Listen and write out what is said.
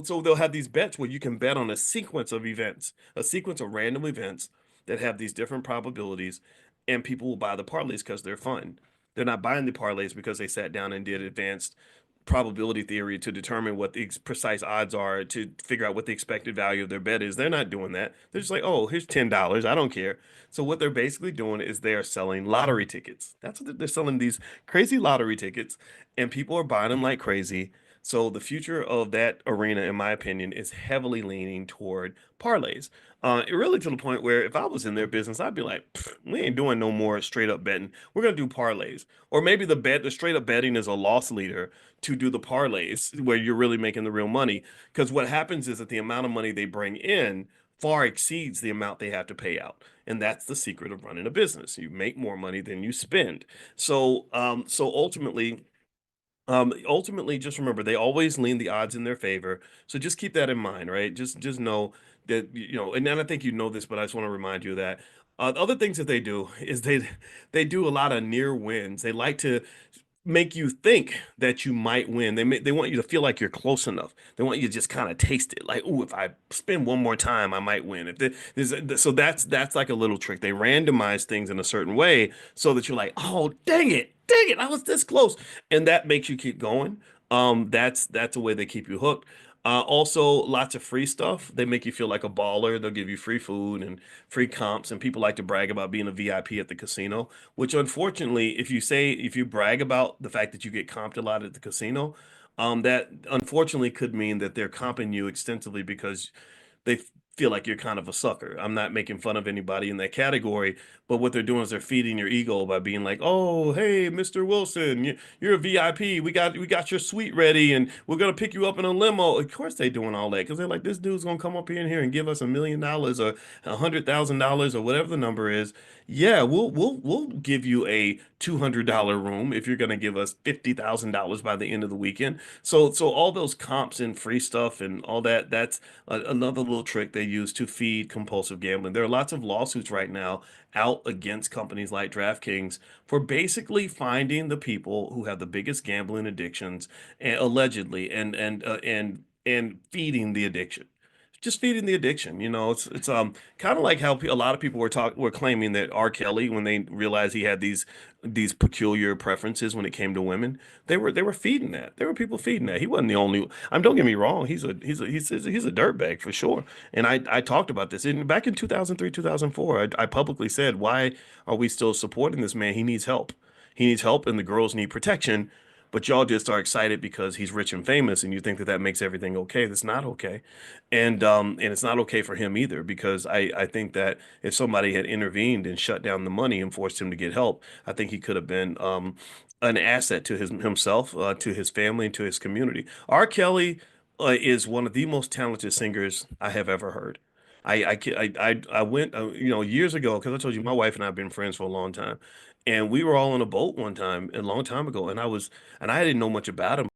So they'll have these bets where you can bet on a sequence of events, a sequence of random events that have these different probabilities, and people will buy the parlays because they're fun. They're not buying the parlays because they sat down and did advanced probability theory to determine what the precise odds are to figure out what the expected value of their bet is. They're not doing that. They're just like, oh, here's $10. I don't care. So what they're basically doing is they are selling lottery tickets. That's what they're selling, these crazy lottery tickets, and people are buying them like crazy. So the future of that arena, in my opinion, is heavily leaning toward parlays. Really to the point where if I was in their business, I'd be like, we ain't doing no more straight up betting. We're gonna do parlays. Or maybe the straight up betting is a loss leader to do the parlays where you're really making the real money. Because what happens is that the amount of money they bring in far exceeds the amount they have to pay out. And that's the secret of running a business. You make more money than you spend. So ultimately, just remember they always lean the odds in their favor. So just keep that in mind, right? Just know that and then I think you know this, but I just want to remind you that other things that they do is they do a lot of near wins. They like to make you think that you might win. They want you to feel like you're close enough. They want you to just kind of taste it, like, oh, if I spin one more time, I might win. So that's like a little trick. They randomize things in a certain way so that you're like, oh, dang it, I was this close, and that makes you keep going. That's a way they keep you hooked. Also, lots of free stuff. They make you feel like a baller. They'll give you free food and free comps, and people like to brag about being a VIP at the casino, which unfortunately, if you brag about the fact that you get comped a lot at the casino, that unfortunately could mean that they're comping you extensively because they feel like you're kind of a sucker. I'm not making fun of anybody in that category, but what they're doing is they're feeding your ego by being like, "Oh, hey, Mr. Wilson, you're a VIP. We got your suite ready, and we're gonna pick you up in a limo." Of course, they're doing all that because they're like, "This dude's gonna come up here in here and give us $1 million or $100,000 or whatever the number is. Yeah, we'll give you a $200 room if you're gonna give us $50,000 by the end of the weekend." So all those comps and free stuff and all that, that's another little trick they use to feed compulsive gambling. There are lots of lawsuits right now out against companies like DraftKings for basically finding the people who have the biggest gambling addictions, allegedly, and feeding the addiction. Just feeding the addiction. It's kind of like how a lot of people were claiming that R. Kelly, when they realized he had these peculiar preferences when it came to women, they were feeding that. There were people feeding that. He wasn't the only. Don't get me wrong. He's a dirtbag for sure. And I talked about this back in 2003, 2004. I publicly said, why are we still supporting this man? He needs help. He needs help, and the girls need protection. But y'all just are excited because he's rich and famous, and you think that that makes everything okay. That's not okay, and it's not okay for him either. Because I think that if somebody had intervened and shut down the money and forced him to get help, I think he could have been an asset to himself, to his family, and to his community. R. Kelly is one of the most talented singers I have ever heard. I went years ago because I told you my wife and I have been friends for a long time, and we were all on a boat one time a long time ago, and I didn't know much about him.